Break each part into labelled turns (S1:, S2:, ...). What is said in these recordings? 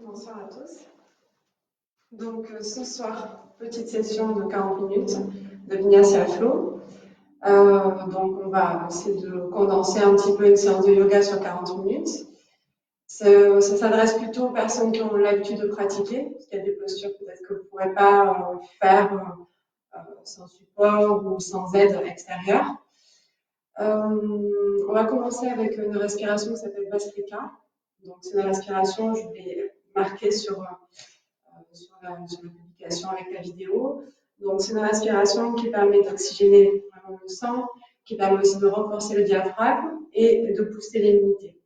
S1: Bonsoir à tous. Donc ce soir, petite session de 40 minutes de Vinyasa Flow. Donc on va essayer de condenser un petit peu une séance de yoga sur 40 minutes. Ça s'adresse plutôt aux personnes qui ont l'habitude de pratiquer, parce qu'il y a des postures peut-être que vous ne pourrez pas faire sans support ou sans aide extérieure. On va commencer avec une respiration qui s'appelle Vastrika. Donc c'est une respiration, je vais marquer sur la publication avec la vidéo. Donc, c'est une respiration qui permet d'oxygéner vraiment le sang, qui permet aussi de renforcer le diaphragme et de booster l'immunité.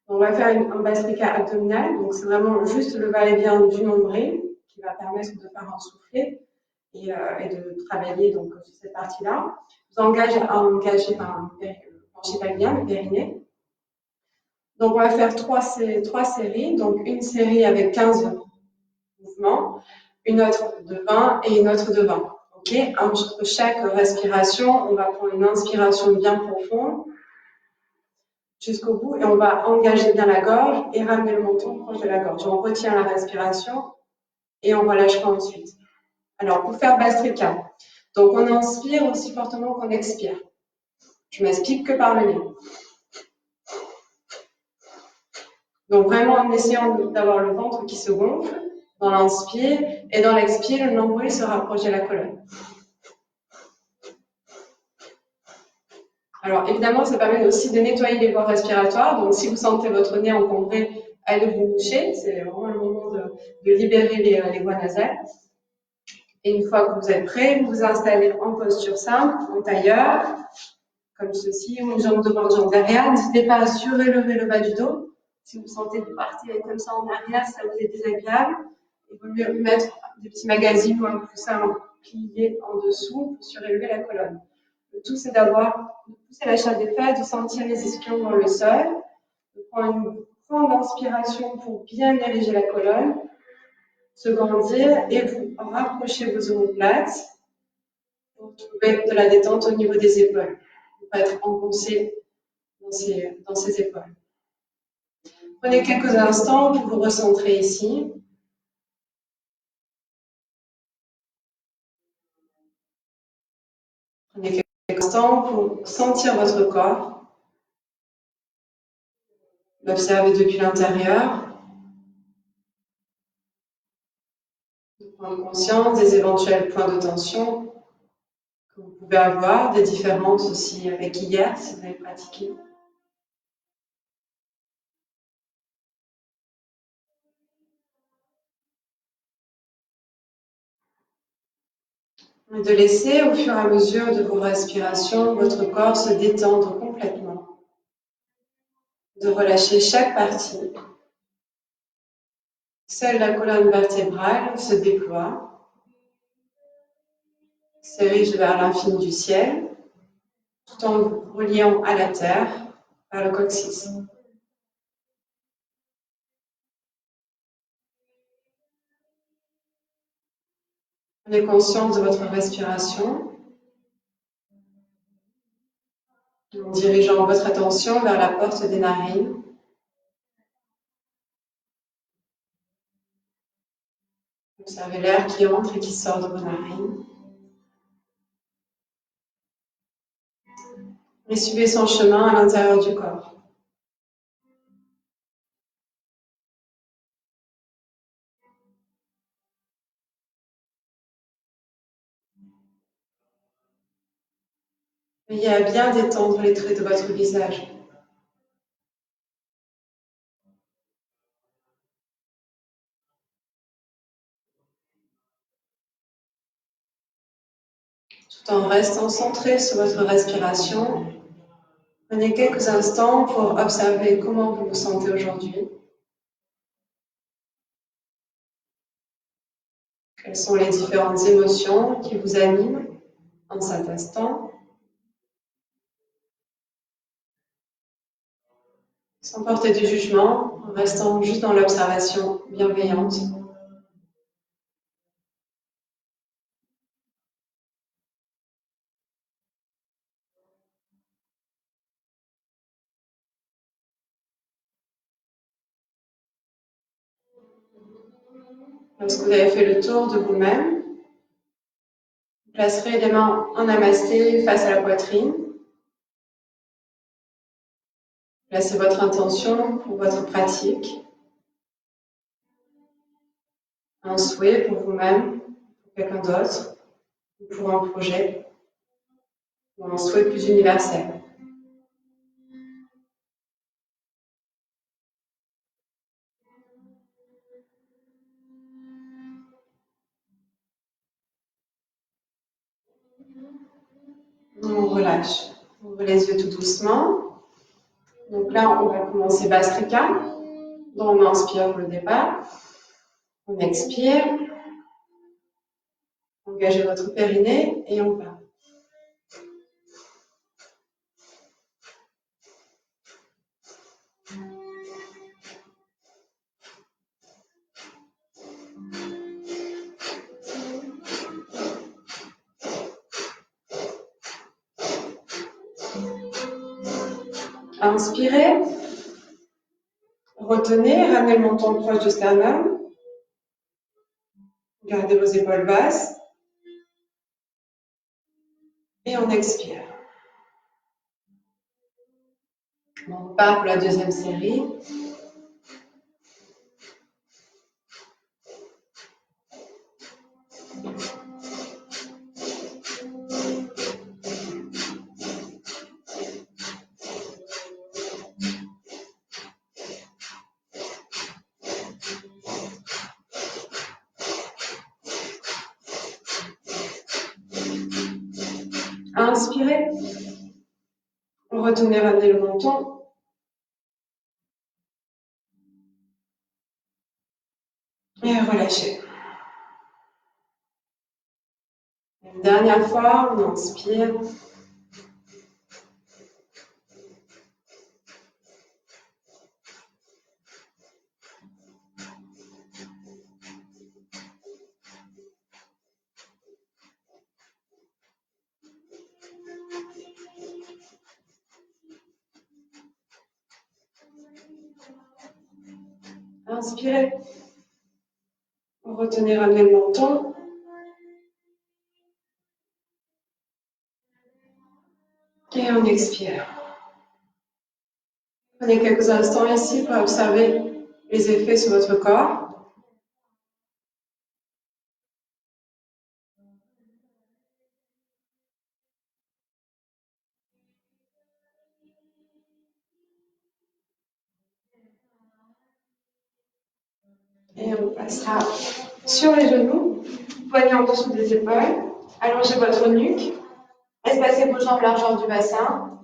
S1: On va faire un Vastrika abdominal, donc c'est vraiment juste le va-et-vient du nombril qui va permettre de faire un soufflet et de travailler donc sur cette partie-là. Je vous engage à engager le plancher pelvien, le périnée. Donc, on va faire trois séries, donc une série avec 15 mouvements, une autre de 20 et une autre de 20. Okay. Entre chaque respiration, on va prendre une inspiration bien profonde jusqu'au bout et on va engager bien la gorge et ramener le menton proche de la gorge. On retient la respiration et on relâchera ensuite. Alors, pour faire Vastrika, donc on inspire aussi fortement qu'on expire. Je m'explique que par le nez. Donc vraiment en essayant d'avoir le ventre qui se gonfle dans l'inspire et dans l'expire, le nombril se rapproche de la colonne. Alors évidemment, ça permet aussi de nettoyer les voies respiratoires. Donc si vous sentez votre nez encombré, allez vous moucher. C'est vraiment le moment de libérer les voies nasales. Et une fois que vous êtes prêt, vous vous installez en posture simple, en tailleur, comme ceci, ou une jambe devant, une jambe derrière. N'hésitez pas à surélever le bas du dos. Si vous sentez que vous partez comme ça en arrière, ça vous est désagréable. Il vaut mieux mettre des petits magazines ou un coussin plié en dessous pour surélever la colonne. Le tout, c'est de pousser la chair des fesses, de sentir les ischions dans le sol, de prendre une grande inspiration pour bien ériger la colonne, se grandir et vous rapprocher vos omoplates pour trouver de la détente au niveau des épaules. Ne pas être engoncé dans ces épaules. Prenez quelques instants pour vous recentrer ici. Prenez quelques instants pour sentir votre corps, l'observer depuis l'intérieur, de prendre conscience des éventuels points de tension que vous pouvez avoir, des différences aussi avec hier si vous avez pratiqué. Et de laisser au fur et à mesure de vos respirations votre corps se détendre complètement, de relâcher chaque partie. Seule la colonne vertébrale se déploie, s'érige vers l'infini du ciel, tout en vous reliant à la terre par le coccyx. Prenez conscience de votre respiration en dirigeant votre attention vers la porte des narines. Observez l'air qui entre et qui sort de vos narines. Et suivez son chemin à l'intérieur du corps. Veillez à bien détendre les traits de votre visage. Tout en restant centré sur votre respiration, prenez quelques instants pour observer comment vous vous sentez aujourd'hui. Quelles sont les différentes émotions qui vous animent en cet instant. Sans porter de jugement, en restant juste dans l'observation bienveillante. Lorsque vous avez fait le tour de vous-même, vous placerez les mains en namasté face à la poitrine. Placez votre intention pour votre pratique. Un souhait pour vous-même, pour quelqu'un d'autre, ou pour un projet, ou un souhait plus universel. On relâche. On ouvre les yeux tout doucement. Donc là, on va commencer Bastrika. Donc on inspire pour le départ. On expire. Engagez votre périnée et on part. Inspirez. Retenez, ramenez le menton proche du sternum. Gardez vos épaules basses. Et on expire. On repart pour la deuxième série. Inspirez. Retenez, ramenez le menton. Et relâchez. Une dernière fois, on inspire. Inspirez. Retenez, ramenez le menton. Et on expire. Prenez quelques instants ici pour observer les effets sur votre corps. Et on passera sur les genoux, poignets en dessous des épaules. Allongez votre nuque. Espacez vos jambes largeur du bassin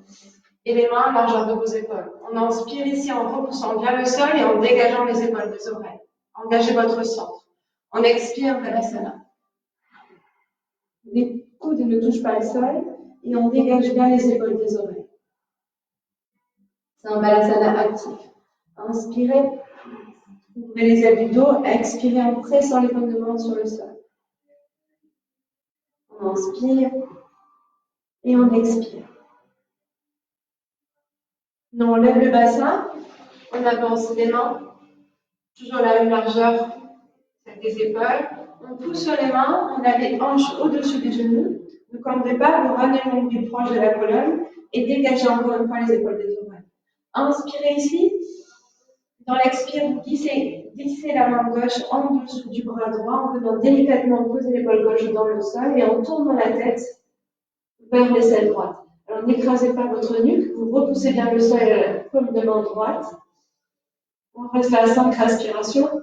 S1: et les mains largeur de vos épaules. On inspire ici en repoussant bien le sol et en dégageant les épaules des oreilles. Engagez votre centre. On expire Balasana. Les coudes ne touchent pas le sol et on dégage bien les épaules des oreilles. C'est un Balasana actif. Inspirez, ouvrez les ailes du dos, expirez en pressant les paumes de main sur le sol. On inspire et on expire. On lève le bassin, on avance les mains, toujours la même largeur des épaules. On pousse sur les mains, on a les hanches au-dessus des genoux. Donc en départ, vous ramenez le nombril proche de la colonne et dégagez encore une fois les épaules des oreilles. Inspirez ici. Dans l'expire, vous glissez la main gauche en dessous du bras droit en venant délicatement poser l'épaule gauche dans le sol et en tournant la tête vers l'aisselle droite. Alors n'écrasez pas votre nuque, vous repoussez bien le sol à la paume de main droite. On reste à 5 respirations.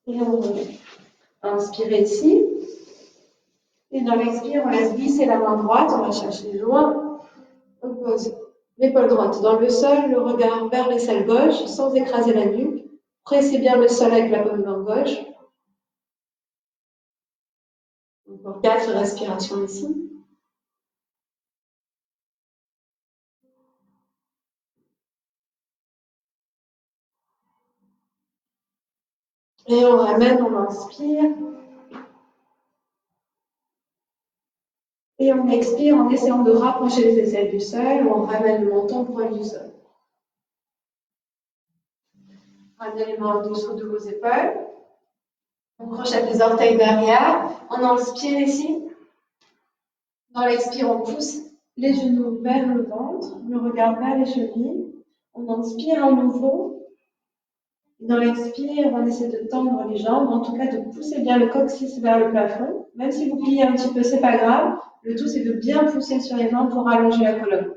S1: Et on remet. Inspirez ici. Et dans l'expire, on laisse glisser la main droite, on va chercher loin. On pose l'épaule droite dans le sol, le regard vers l'aisselle gauche, sans écraser la nuque. Pressez bien le sol avec la paume de main gauche. Encore 4 respirations ici. Et on ramène, on inspire. Et on expire en essayant de rapprocher les aisselles du sol, on ramène le menton proche du sol. Ramenez les mains en dessous de vos épaules. On crochette les orteils derrière. On inspire ici. Dans l'expire, on pousse les genoux vers le ventre, le regard vers les chevilles. On inspire à nouveau. Dans l'expire, on essaie de tendre les jambes, en tout cas de pousser bien le coccyx vers le plafond. Même si vous pliez un petit peu, c'est pas grave. Le tout, c'est de bien pousser sur les mains pour allonger la colonne.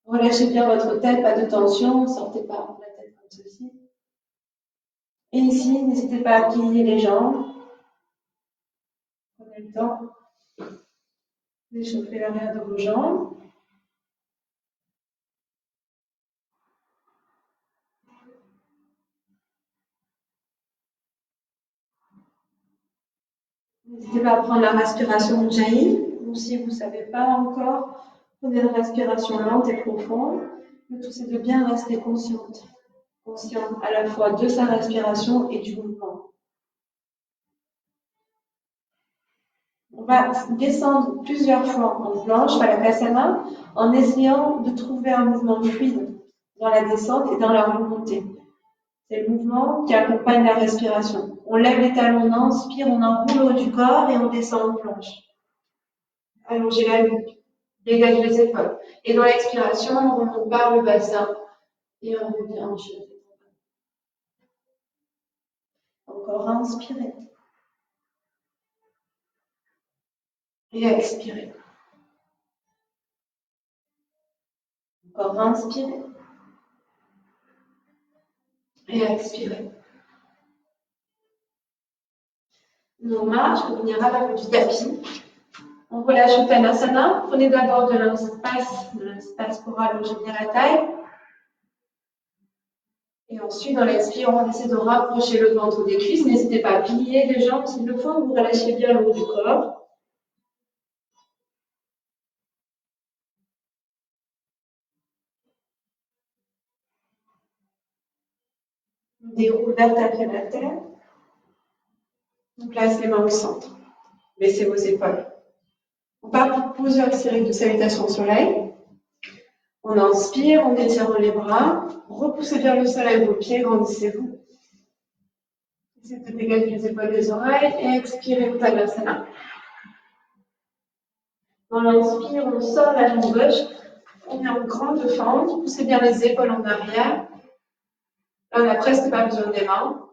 S1: Relâchez bien votre tête, pas de tension, ne sortez pas la tête comme ceci. Et ici, n'hésitez pas à plier les jambes. Prenez le temps d'échauffer l'arrière de vos jambes. N'hésitez pas à prendre la respiration Ujjayi, ou si vous ne savez pas encore, prenez une respiration lente et profonde. Le tout, c'est de bien rester consciente à la fois de sa respiration et du mouvement. On va descendre plusieurs fois en planche, Balasana, en essayant de trouver un mouvement fluide dans la descente et dans la remontée. C'est le mouvement qui accompagne la respiration. On lève les talons, on inspire, on enroule le haut du corps et on descend en planche. Allongez la nuque, dégagez les épaules. Et dans l'expiration, on remonte par le bassin et on revient en cheville. Encore inspirez. Et expirez. Encore inspirez. Et expirez. On marche pour venir à la du tapis. On relâche Uttanasana. Prenez d'abord de l'espace pour allonger bien la taille. Et ensuite, dans l'expire, on essaie de rapprocher le ventre des cuisses. N'hésitez pas à plier les jambes s'il le faut. Vous relâchez bien le haut du corps. On déroule vertèbre. On place les mains au centre. Baissez vos épaules. On part pour plusieurs séries de salutations au soleil. On inspire, on étire les bras. Repoussez bien le sol avec vos pieds, grandissez-vous. Essayez de dégager les épaules des oreilles et expirez Uttanasana. Dans l'inspire, on sort la jambe gauche. On est en grande fente. Poussez bien les épaules en arrière. Là, on n'a presque pas besoin des mains.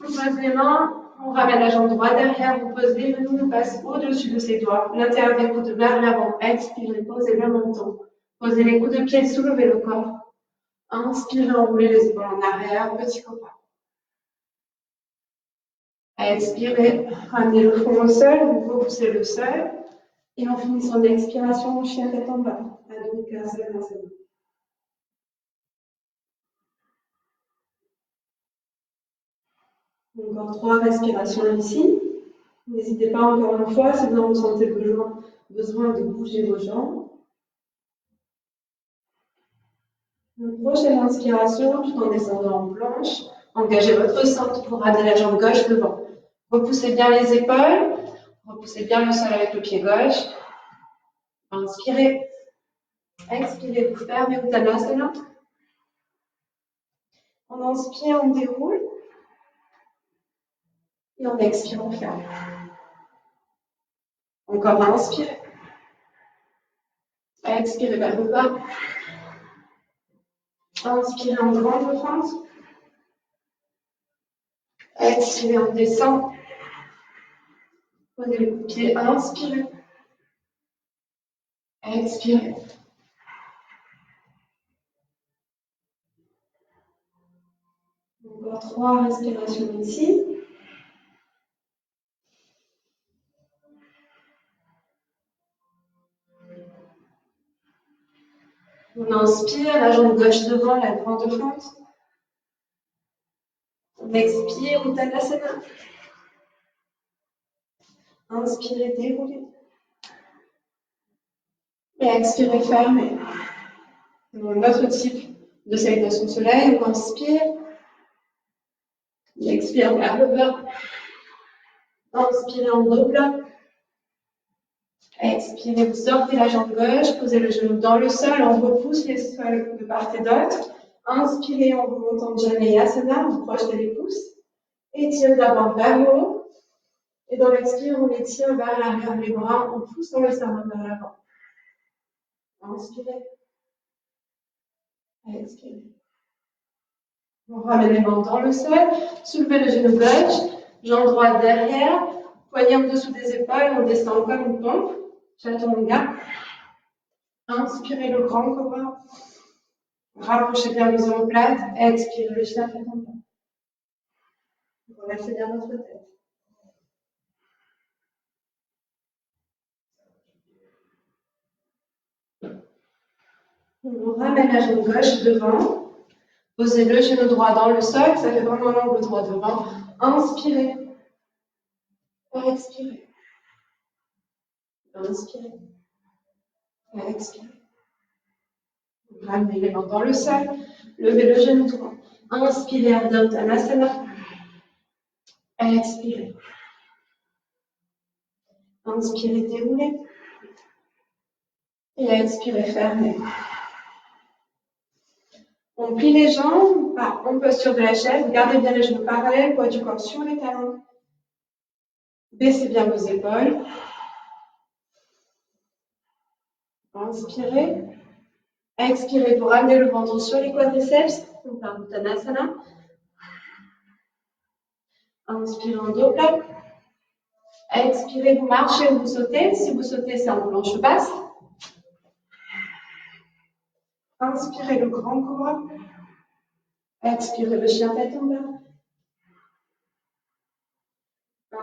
S1: On pose les mains, on ramène la jambe droite derrière, on pose les genoux, on passe au-dessus de ses doigts. L'intérieur des coudes vers l'avant. Expirez, posez le menton. Posez les coudes de pied, soulevez le corps. Inspirez, enroulez les épaules en arrière, petit copain. Expirez, ramenez le front au sol, vous repoussez le sol. Et on finit son expiration, chien tête en bas. Adho Mukha. Encore 3 respirations ici. N'hésitez pas encore une fois, si vous ressentez besoin de bouger vos jambes. Une prochaine inspiration, tout en descendant en planche. Engagez votre centre pour ramener la jambe gauche devant. Repoussez bien les épaules. Repoussez bien le sol avec le pied gauche. Inspirez. Expirez, vous fermez Uttanasana. On inspire, on déroule. Et on expire, on ferme. Encore inspirez. Expirez vers le bas. Inspirez en grande fente. Expirez, on descend. Posez le pied, inspirez. Expirez. Encore 3 respirations ici. On inspire, la jambe gauche devant, la grande fente. On expire, Uttanasana. Inspirez, déroulez. Et expirez, fermez. Notre type de salutation au soleil, on inspire. On expire vers le bas. Inspirez en dos plat. Expirez, vous sortez la jambe gauche, posez le genou dans le sol, on repousse les sols de part et d'autre. Inspirez en remontant Janeyasana, vous projetez les pouces. Étirez d'abord vers le haut. Et dans l'expire, on étire vers l'arrière les bras, on pousse dans le sternum vers l'avant. Inspirez. Expirez. On ramène les mains dans le sol, soulevez le genou gauche, jambe droite derrière, poignet en dessous des épaules, on descend comme une pompe. Chaturanga. Inspirez le grand cobra. Rapprochez bien les omoplates. Expirez le Chaturanga. Relâchez bien votre tête. On ramène la jambe gauche devant. Posez le genou droit dans le sol. Ça fait vraiment l'angle droit devant. Inspirez. Expirez. Inspirez. Expirez. Ramenez les mains dans le sol. Levez le genou droit. Inspirez, Ardha Uttanasana. Expirez. Inspirez, déroulez. Et expirez, fermez. On plie les jambes en posture de la chaise. Gardez bien les genoux parallèles, poids du corps sur les talons. Baissez bien vos épaules. Inspirez. Expirez pour ramener le ventre sur les quadriceps. On part Uttanasana. Inspirez en dos plat. Expirez, vous marchez ou vous sautez. Si vous sautez, c'est en planche basse. Inspirez le grand cobra. Expirez le chien tête en bas.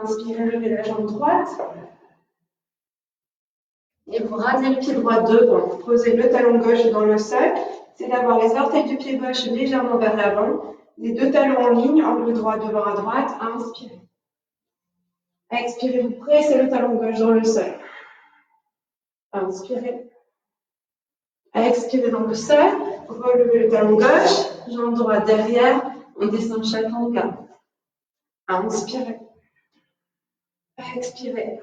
S1: Inspirez, levez la jambe droite. Et vous ramenez le pied droit devant. Posez le talon gauche dans le sol. C'est d'avoir les orteils du pied gauche légèrement vers l'avant. Les deux talons en ligne, angle droit devant à droite. Inspirez. Expirez, vous pressez le talon gauche dans le sol. Inspirez. Expirez dans le sol. Relevez le talon gauche. Jambe droite derrière. On descend Chaturanga. Inspirez. Expirez.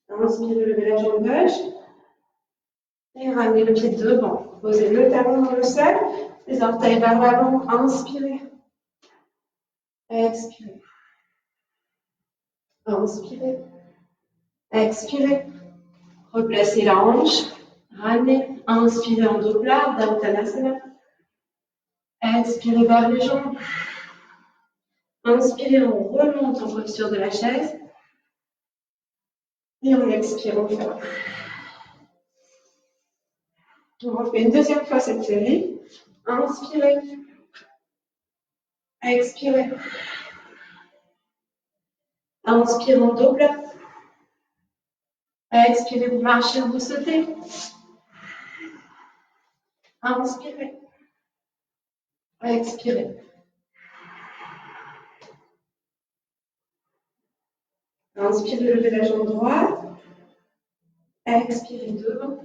S1: Inspirez, levez la jambe gauche. Et ramenez le pied devant. Posez le talon dans le sol. Les orteils vers l'avant. Inspirez. Expirez. Inspirez. Expirez. Replacez la hanche. Ramenez. Inspirez en dos plat. Ardha Uttanasana. Expirez vers les jambes. Inspirez, on remonte en posture de la chaise. Et on expire, on ferme. On refait une deuxième fois cette série. Inspirez. Expirez. Inspirez en dos plat. Expirez, vous marchez, vous sautez. Inspirez. Expirez. Inspirez, levez la jambe droite. Expirez devant.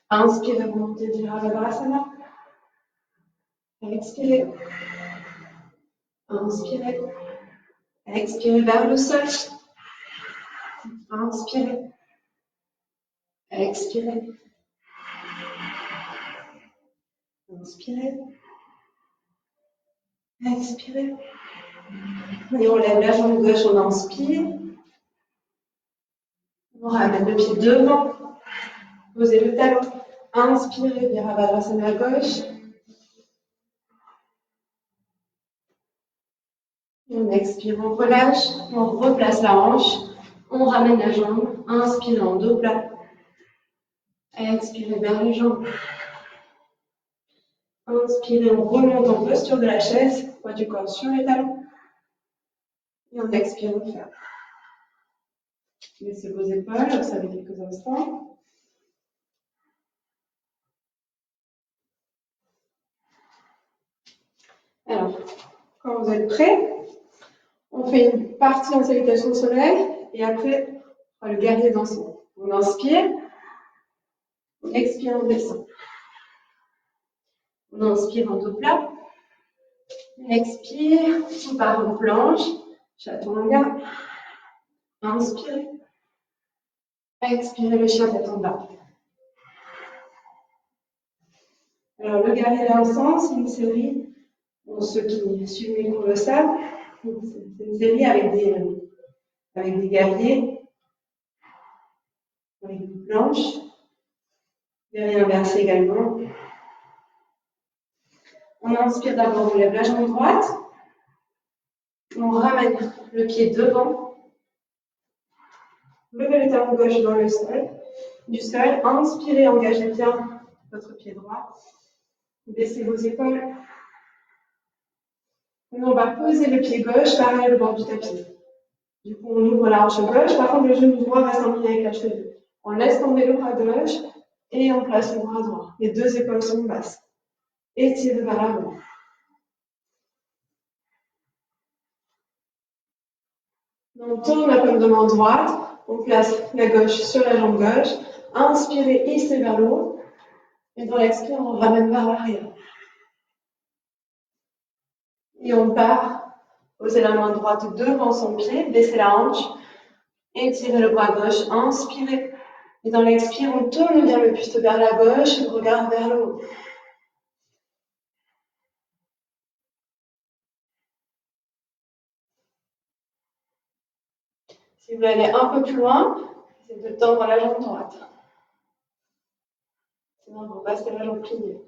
S1: Inspirez, montez Virabhadrasana. Expirez. Inspirez. Expirez vers le sol. Inspirez. Expirez. Inspirez. Expirez. Et on lève la jambe gauche, on inspire. On ramène le pied devant. Posez le talon. Inspirez, Virabhadrasana gauche. Et on expire, on relâche. On replace la hanche. On ramène la jambe. Inspirez en dos plat. Expirez vers les jambes. Inspirez, on remonte en posture de la chaise. Poids du corps sur les talons. Et on expire, on ferme. Laissez vos épaules, observez quelques instants. Alors, quand vous êtes prêts, on fait une partie en salutation de soleil et après, on va le guerrier dansant. On inspire, on expire, on descend. On inspire en dos plat, on expire, on part en planche, Chaturanga. Inspirez. Expirez le chien tête en bas. Alors, le guerrier dansant, c'est une série, pour ceux qui suivent mes cours le savent, c'est une série avec des guerriers, avec des planches, guerrier inversé également. On inspire d'abord, on lève la jambe droite, on ramène le pied devant, levez le talon gauche dans le sol, inspirez, engagez bien votre pied droit, baissez vos épaules. Et on va poser le pied gauche parallèle au bord du tapis. Du coup, on ouvre la hanche gauche, par contre le genou droit reste en ligne avec la cheville. On laisse tomber le bras gauche et on place le bras droit. Les deux épaules sont basses. Étirez vers l'avant. On tourne la paume de main droite, on place la gauche sur la jambe gauche. Inspirez, hissez vers le haut. Et dans l'expire, on ramène vers l'arrière. Et on part. Posez la main droite devant son pied, baissez la hanche. Étirez le bras gauche, inspirez. Et dans l'expire, on tourne bien le buste vers la gauche et le regard vers le haut. Si vous voulez aller un peu plus loin, c'est de tendre la jambe droite. Sinon, vous restez la jambe pliée.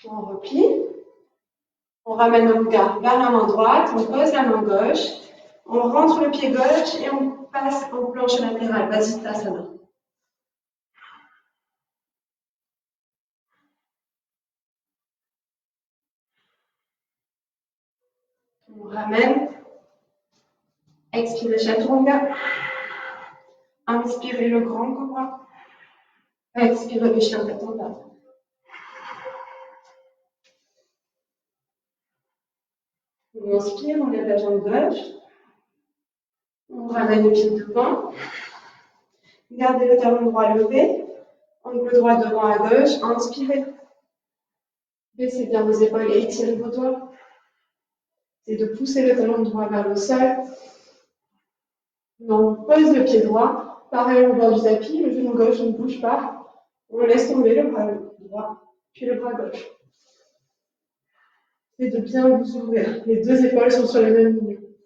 S1: On replie. On ramène le regard vers la main droite, on pose la main gauche, on rentre le pied gauche et on passe en planche latérale, Vasisthasana. On ramène, expirez Chaturanga, inspirez le grand cobra, expirez le chien tête en bas. On inspire, on lève la jambe gauche, on ramène le pied devant, gardez le talon droit levé, angle droit devant à gauche, inspirez. Baissez bien vos épaules et étirez vos doigts. C'est de pousser le talon droit vers le sol. On pose le pied droit, pareil au bord du tapis, le genou gauche ne bouge pas. On laisse tomber le bras droit, puis le bras gauche. C'est de bien vous ouvrir. Les deux épaules sont sur le même milieu.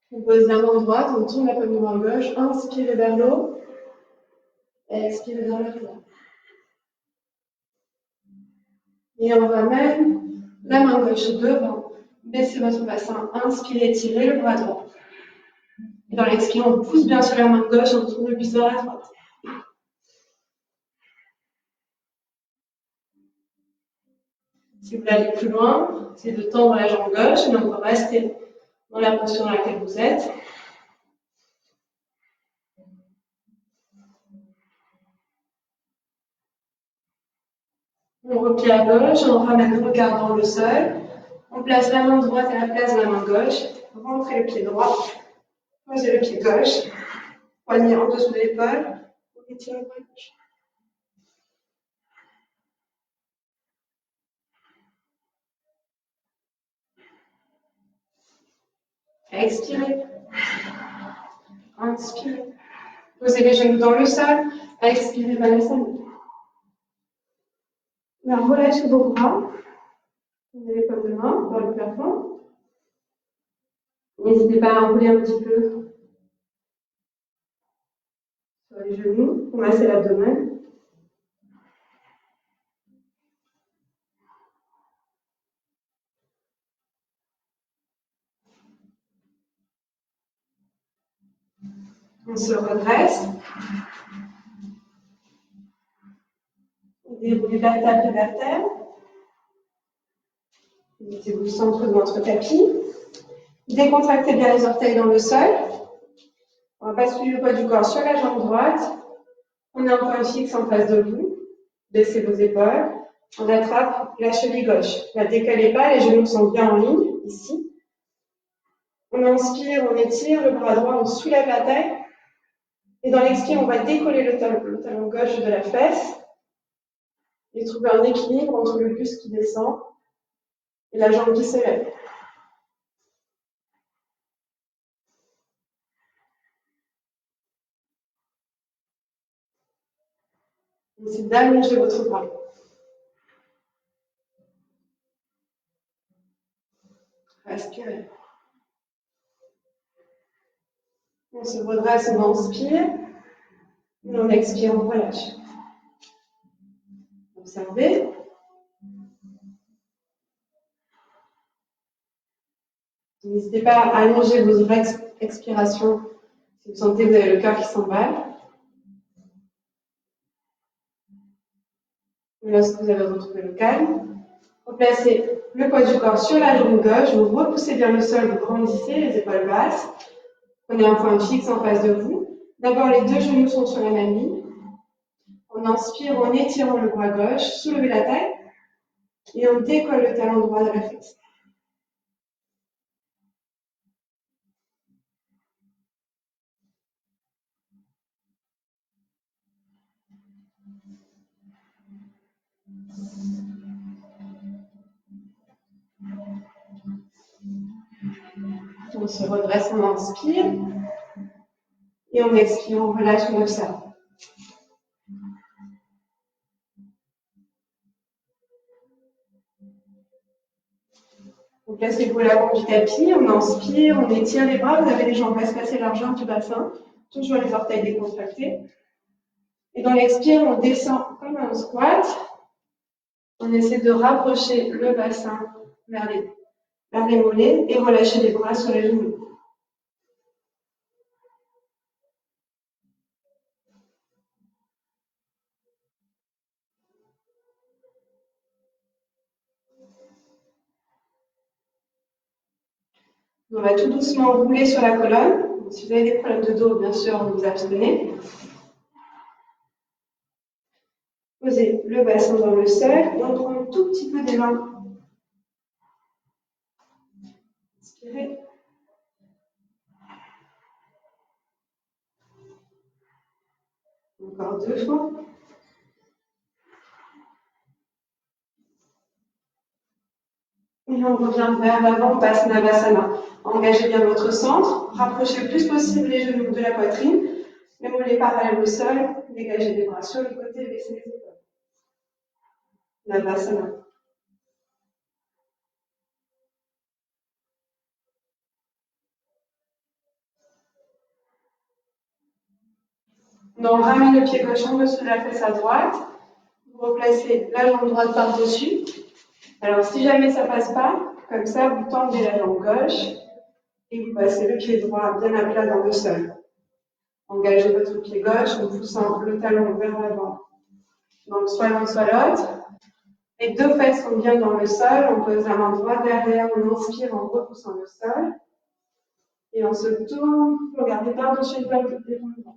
S1: On pose la main droite, on tourne la paume de main gauche, inspirez vers le haut, expirez vers l'arrière. Et on ramène la main gauche devant, baissez votre bassin, inspirez, tirez le bras droit. Et dans l'expire, on pousse bien sur la main gauche, on tourne le buste vers la droite. Si vous voulez aller plus loin, c'est de tendre la jambe gauche, mais on peut rester dans la posture dans laquelle vous êtes. On replie à gauche, on ramène le regard dans le sol. On place la main droite à la place de la main gauche. Rentrez le pied droit. Posez le pied gauche. Poignet en dessous de l'épaule. On étire le bras gauche. Expirez. Inspirez. Posez les genoux dans le sol. Expirez, Balasana. Là, relâchez vos bras. Tournez les paumes de main vers le plafond. N'hésitez pas à enrouler un petit peu sur les genoux pour masser l'abdomen. On se redresse. Déroulez vertèbre de vertèbre. Mettez-vous au centre de votre tapis. Décontractez bien les orteils dans le sol. On va basculer le poids du corps sur la jambe droite. On a un point fixe en face de vous. Baissez vos épaules. On attrape la cheville gauche. Ne la décalez pas, les genoux sont bien en ligne, ici. On inspire, on étire le bras droit, on soulève la taille. Et dans l'expire, on va décoller le talon gauche de la fesse. Et trouvez un équilibre entre le buste qui descend et la jambe qui s'élève. Essayez d'allonger votre bras. Respirez. On se redresse, on inspire. Et on expire, on relâche. Observez. N'hésitez pas à allonger vos expirations si vous sentez que vous avez le cœur qui s'emballe. Et lorsque vous avez retrouvé le calme, replacez le poids du corps sur la jambe gauche, vous repoussez bien le sol, vous grandissez les épaules basses. Prenez un point fixe en face de vous. D'abord, les deux genoux sont sur la même ligne. On inspire en étirant le bras gauche, soulevez la taille et on décolle le talon droit de la fesse. On se redresse, on inspire et on expire, on relâche, on observe. Donc placez-vous à l'avant du tapis, on inspire, on étire les bras, vous avez les jambes espacées largeur du bassin, toujours les orteils décontractés. Et dans l'expire, on descend comme un squat. On essaie de rapprocher le bassin vers les mollets et relâcher les bras sur les genoux. On va tout doucement rouler sur la colonne. Si vous avez des problèmes de dos, bien sûr, vous vous abstenez. Posez le bassin dans le sol et on prend un tout petit peu d'élan. Inspirez. Encore 2 fois. Et on revient vers l'avant, passe Navasana. Engagez bien votre centre, rapprochez le plus possible les genoux de la poitrine, les mollets parallèles au sol, dégagez les bras sur le côté, baissez les épaules. Navasana. On ramène le pied gauche en dessous de la fesse à droite, vous replacez la jambe droite par-dessus. Alors si jamais ça ne passe pas, comme ça vous tendez la jambe gauche et vous passez le pied droit bien à plat dans le sol. Engagez votre pied gauche en poussant le talon vers l'avant. Donc soit l'un soit l'autre. Les deux fesses sont bien dans le sol. On pose la main droite derrière, on inspire en repoussant le sol. Et on se tourne, regardez par-dessus les épaules droite.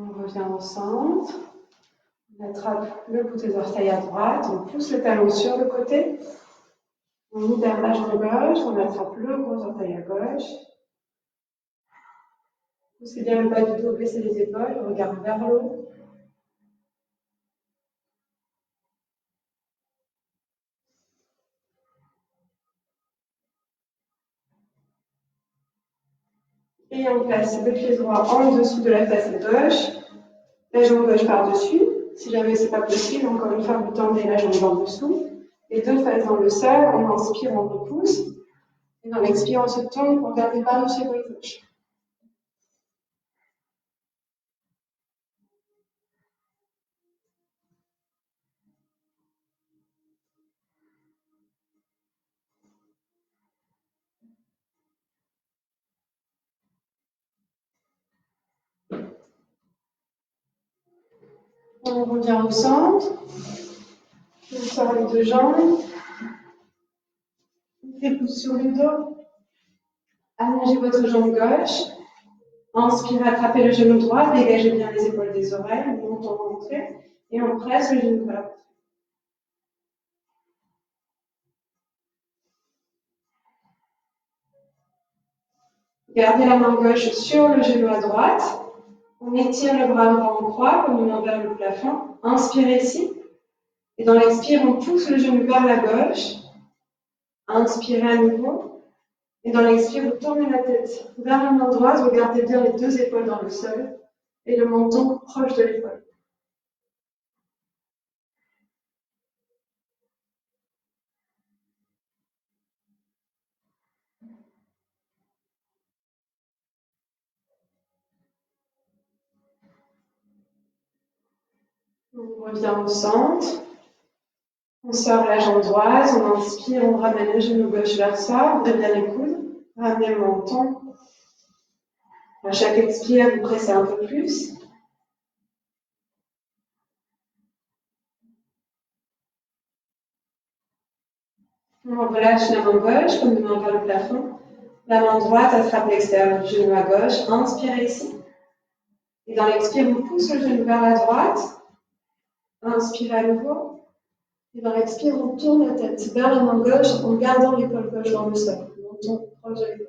S1: On revient au centre. On attrape le bout des orteils à droite, on pousse le talon sur le côté. On libère la jambe gauche, on attrape le gros orteil à gauche. Poussez bien le bas du dos, baissez les épaules, on regarde vers le haut. Et on place le pied droit en dessous de la fesse gauche, la jambe gauche par-dessus. Si jamais ce n'est pas possible, encore une fois, vous tendez la jambe en dessous. Les deux fesses dans le sol, on inspire, on repousse. Et dans l'expire, on se tourne pour garder par-dessus l'épaule gauche. On revient au centre. On sort les deux jambes. Les pouces sur le dos. Allongez votre jambe gauche. Inspire, attrapez le genou droit, dégagez bien les épaules des oreilles, montons, rentrez, et on presse le genou vers la poitrine. Gardez la main gauche sur le genou à droite. On étire le bras droit en croix, comme on vers le plafond. Inspirez ici. Et dans l'expire, on pousse le genou vers la gauche. Inspirez à nouveau. Et dans l'expire, vous tournez la tête vers la main droite. Vous gardez bien les deux épaules dans le sol. Et le menton proche de l'épaule. On revient au centre. On sort la jambe droite, on inspire, on ramène le genou gauche vers soi, on bien les coudes, ramenez le menton. À chaque expire, vous pressez un peu plus. On relâche la main gauche, comme une main vers le plafond. La main droite attrape l'extérieur du genou à gauche. Inspirez ici. Et dans l'expire, on pousse le genou vers la droite. Inspirez à nouveau. Et dans l'expire, on tourne la tête vers la main gauche en gardant l'épaule gauche dans le sol. Menton proche de l'épaule.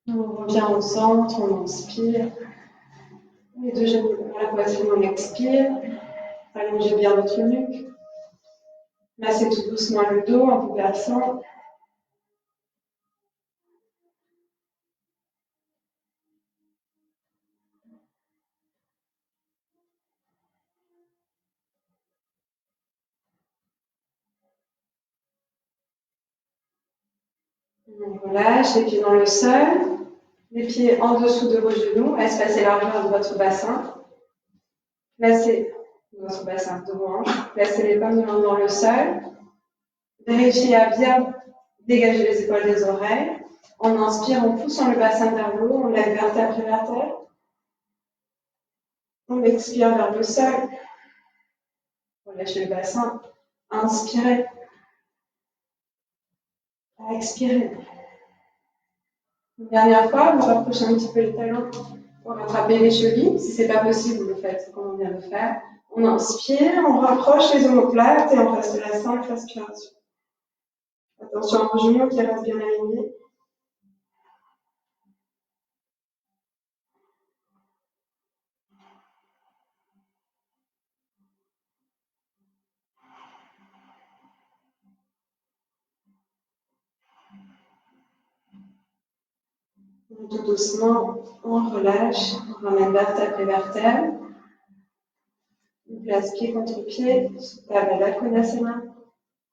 S1: On revient au centre, on inspire. Les deux genoux vers la poitrine, on expire. Allongez bien votre nuque. Massez tout doucement le dos en vous versant. On relâche les pieds dans le sol. Les pieds en dessous de vos genoux. Espacez la largeur de votre bassin. Placez votre bassin de vos hanches. Placez les paumes de main dans le sol. Vérifiez à bien dégager les épaules des oreilles. On inspire en poussant le bassin vers le haut. On lève vertèbre après vertèbre. On expire vers le sol. Relâchez le bassin. Inspirez. Expirez. Une dernière fois, vous rapprochez un petit peu les talons pour rattraper les chevilles. Si ce n'est pas possible, vous le faites comme on vient de faire. On inspire, on rapproche les omoplates et on reste là 5 respirations. Attention aux genoux qui restent bien alignés. Tout doucement, on relâche, on ramène vertèbre après vertèbre. On place pied contre pied, table à la Konasana.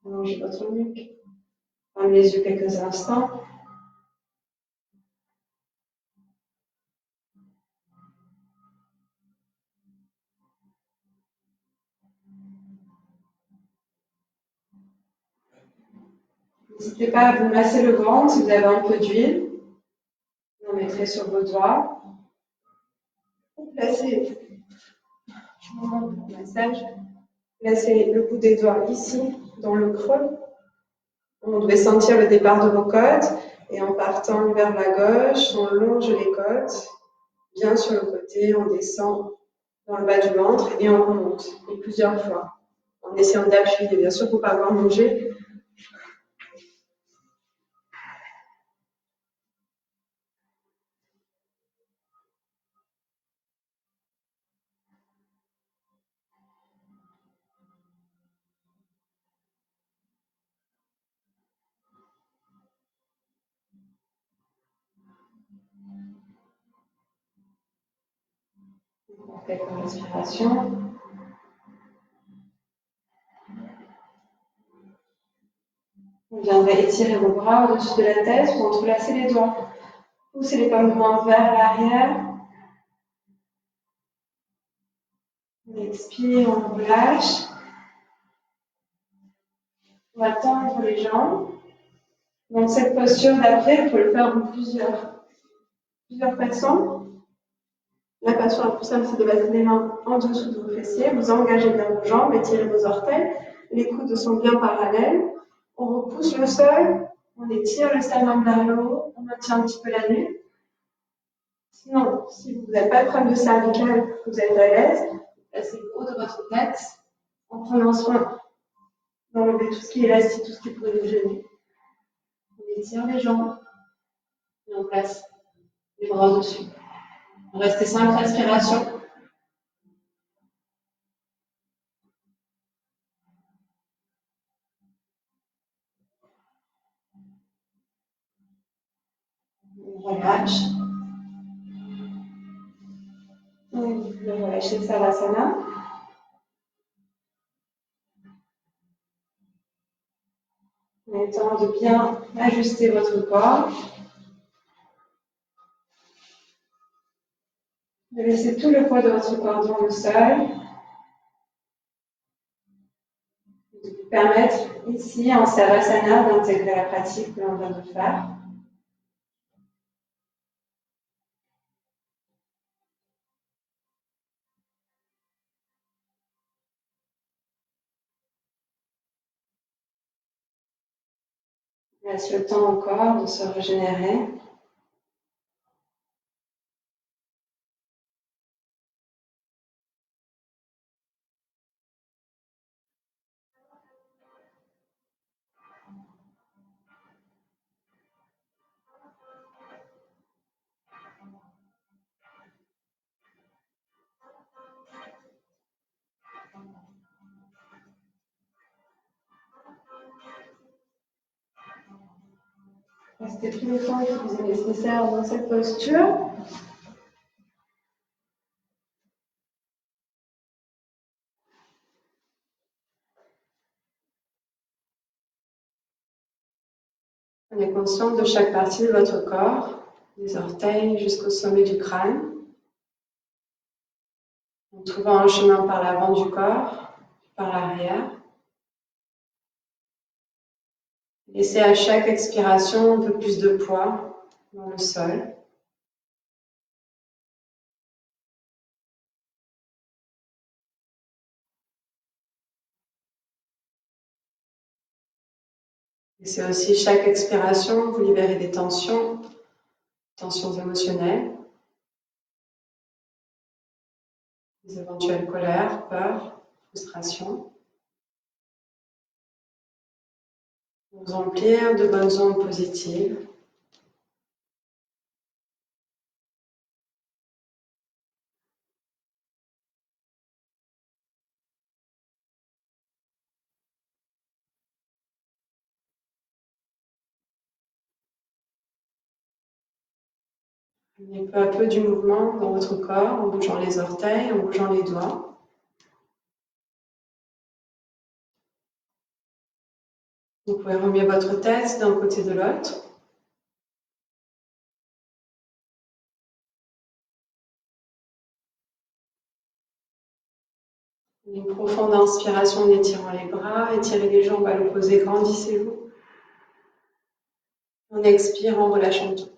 S1: Allongez votre nuque. Fermez les yeux quelques instants. N'hésitez pas à vous masser le ventre si vous avez un peu d'huile. Vous en mettrez sur vos doigts. Vous placez, moment pour le massage, placez le bout des doigts ici, dans le creux. On devait sentir le départ de vos côtes. Et en partant vers la gauche, on longe les côtes, bien sur le côté, on descend dans le bas du ventre et on remonte, et plusieurs fois, en essayant d'appuyer. Bien sûr, il ne faut pas avoir mangé. On fait une respiration. Vous viendrez étirer vos bras au-dessus de la tête, vous entrelacez les doigts. Poussez les paumes de main vers l'arrière. On expire, on relâche. On va tendre les jambes. Donc cette posture d'après, il faut le faire en plusieurs façons. La posture la plus simple, c'est de mettre les mains en dessous de vos fessiers, vous engagez bien vos jambes, étirez vos orteils, les coudes sont bien parallèles, on repousse le sol, on étire le sternum vers le haut, on maintient un petit peu la nuque. Sinon, si vous n'avez pas de problème de cervical, vous êtes à l'aise, placez le haut de votre tête en prenant soin d'enlever tout ce qui est élastique, tout ce qui pourrait vous gêner. On étire les jambes et on place les bras au-dessus. Restez 5 respirations. On relâche. On relâche le Savasana. En étant de bien ajuster votre corps. De laisser tout le poids de votre corps dans le sol. De vous permettre ici en Savasana d'intégrer la pratique que l'on vient de faire. Laisse le temps au corps de se régénérer. Restez tout le temps que vous est nécessaire dans cette posture. Prenez conscience de chaque partie de votre corps, des orteils jusqu'au sommet du crâne, en trouvant un chemin par l'avant du corps, par l'arrière. Laissez à chaque expiration un peu plus de poids dans le sol. Laissez aussi chaque expiration vous libérer des tensions émotionnelles, des éventuelles colères, peurs, frustrations. Vous remplir de bonnes ondes positives. Amenez peu à peu du mouvement dans votre corps en bougeant les orteils, en bougeant les doigts. Vous pouvez remuer votre tête d'un côté de l'autre. Une profonde inspiration en étirant les bras, étirez les jambes à l'opposé, grandissez-vous. On expire en relâchant tout.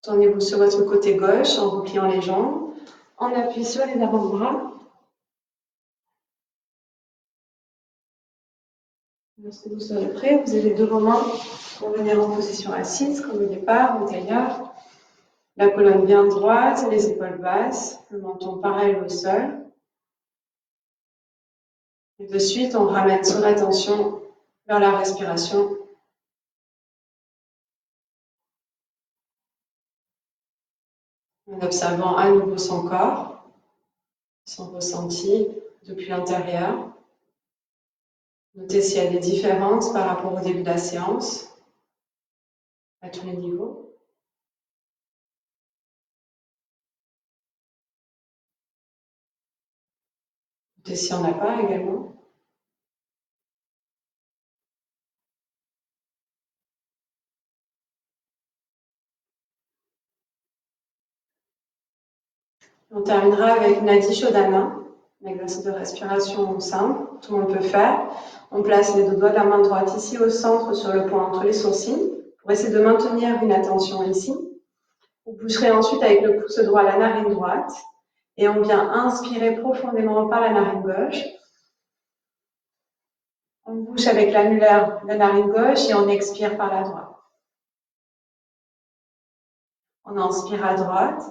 S1: Tournez-vous sur votre côté gauche en repliant les jambes, en appui sur les avant-bras. Lorsque vous serez prêt, vous avez deux moments pour venir en position assise, comme au départ, en tailleur. La colonne bien droite, les épaules basses, le menton parallèle au sol. Et de suite, on ramène son attention vers la respiration. En observant à nouveau son corps, son ressenti depuis l'intérieur. Notez s'il y a des différences par rapport au début de la séance, à tous les niveaux. Notez s'il n'y en a pas également. On terminera avec Nadi Shodhana. Un exercice de respiration simple, tout le monde peut faire. On place les deux doigts de la main droite ici au centre sur le point entre les sourcils pour essayer de maintenir une attention ici. Vous bougerez ensuite avec le pouce droit la narine droite et on vient inspirer profondément par la narine gauche. On bouge avec l'annulaire la narine gauche et on expire par la droite. On inspire à droite.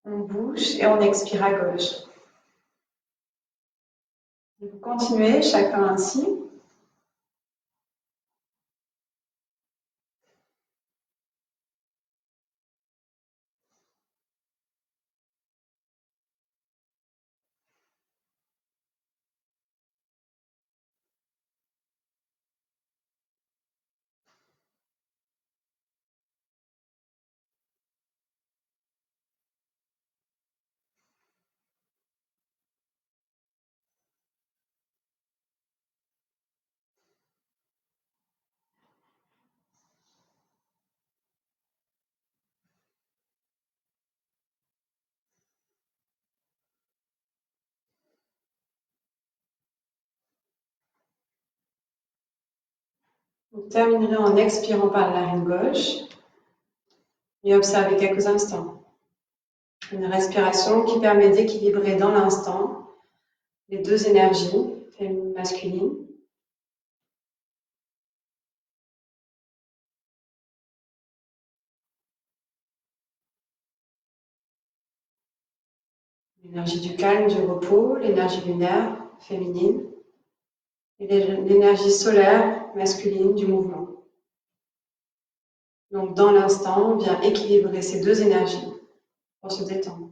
S1: On bouge et on expire à gauche. Et vous continuez chacun ainsi. Vous terminerez en expirant par la narine gauche et observez quelques instants. Une respiration qui permet d'équilibrer dans l'instant les deux énergies, féminine et masculine. L'énergie du calme, du repos, l'énergie lunaire, féminine, et l'énergie solaire, masculine, du mouvement. Donc, dans l'instant, on vient équilibrer ces deux énergies pour se détendre.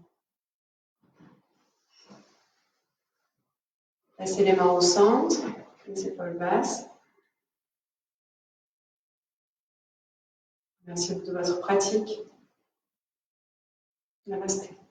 S1: Placez les mains au centre, les épaules basses. Merci de votre pratique. Namasté.